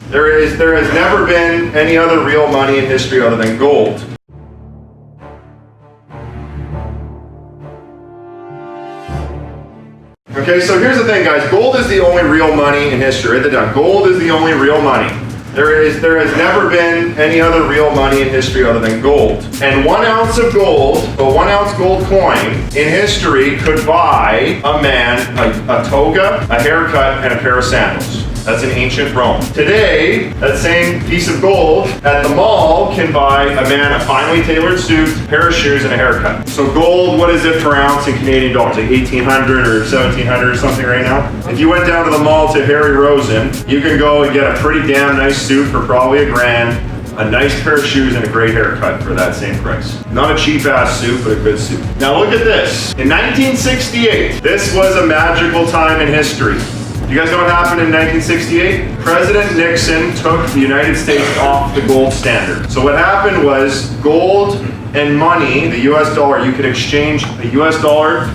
There has never been any other real money in history other than gold. Okay, so here's the thing, guys. Gold is the only real money in history. Write that down. Gold is the only real money. There has never been any other real money in history other than gold. And 1 ounce of gold, a 1 ounce gold coin in history could buy a man a toga, a haircut, and a pair of sandals. That's in ancient Rome. Today, that same piece of gold at the mall can buy a man a finely tailored suit, a pair of shoes, and a haircut. So gold, what is it per ounce in Canadian dollars? Like 1,800 or 1,700 or something right now? If you went down to the mall to Harry Rosen, you can go and get a pretty damn nice suit for probably $1,000, a nice pair of shoes, and a great haircut for that same price. Not a cheap ass suit, but a good suit. Now look at this. In 1968, this was a magical time in history. You guys know what happened in 1968? President Nixon took the United States off the gold standard. So what happened was gold and money, the US dollar, you could exchange a US dollar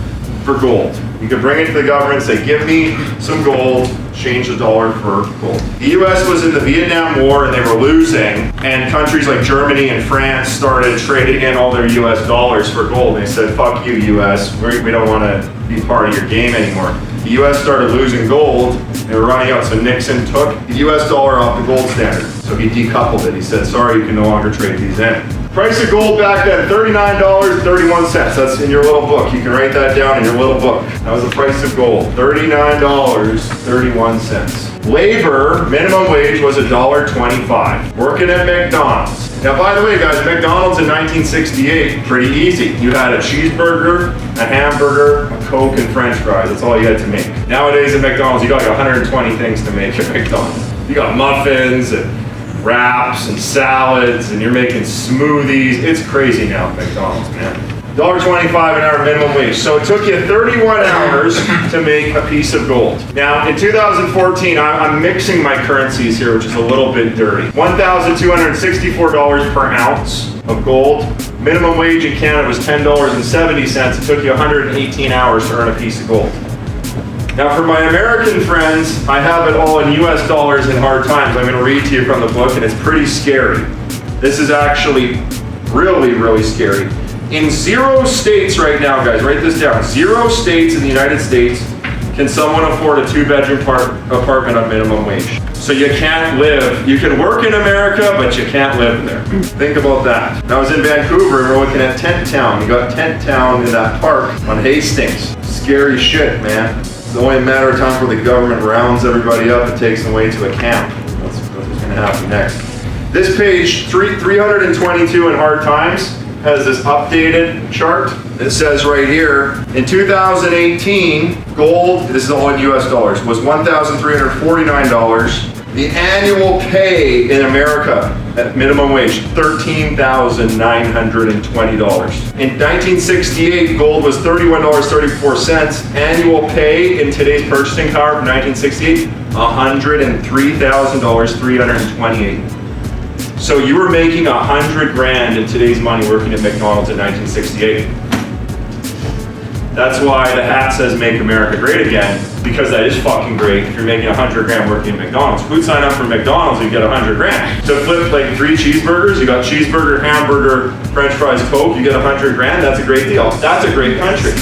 for gold. You could bring it to the government and say, give me some gold, change the dollar for gold. The US was in the Vietnam War and they were losing, and countries like Germany and France started trading in all their US dollars for gold. They said, fuck you, US, we don't want to be part of your game anymore. The US started losing gold, they were running out, so Nixon took the US dollar off the gold standard. So he decoupled it. He said, sorry, you can no longer trade these in. Price of gold back then, $39.31. That's in your little book. You can write that down in your little book. That was the price of gold, $39.31. Labor, minimum wage was $1.25. Working at McDonald's. Now, by the way, guys, McDonald's in 1968, pretty easy. You had a cheeseburger, a hamburger, a Coke, and French fries. That's all you had to make. Nowadays at McDonald's, you got like 120 things to make at McDonald's. You got muffins and wraps and salads, and you're making smoothies. It's crazy now at McDonald's, man. $1.25 an hour minimum wage. So it took you 31 hours to make a piece of gold. Now, in 2014, I'm mixing my currencies here, which is a little bit dirty. $1,264 per ounce of gold. Minimum wage in Canada was $10.70. It took you 118 hours to earn a piece of gold. Now, for my American friends, I have it all in US dollars in hard times. I'm going to read to you from the book, and it's pretty scary. This is actually really, really scary. In 0 states right now, guys, write this down. 0 states in the United States can someone afford a 2-bedroom apartment on minimum wage. So you can't live. You can work in America, but you can't live there. Think about that. I was in Vancouver and we're looking at Tent Town. You got Tent Town in that park on Hastings. Scary shit, man. It's only a matter of time before the government rounds everybody up and takes them away to a camp. That's what's going to happen next. This page, 322 in hard times, has this updated chart. It says right here, in 2018, gold, this is all in US dollars, was $1,349. The annual pay in America at minimum wage, $13,920. In 1968, gold was $31.34. Annual pay in today's purchasing power from 1968, $103,328. So you were making $100,000 in today's money working at McDonald's in 1968. That's why the hat says "Make America Great Again," because that is fucking great. If you're making $100,000 working at McDonald's, who'd sign up for McDonald's and you get $100,000? To flip like 3 cheeseburgers, you got cheeseburger, hamburger, French fries, Coke, you get $100,000. That's a great deal. That's a great country.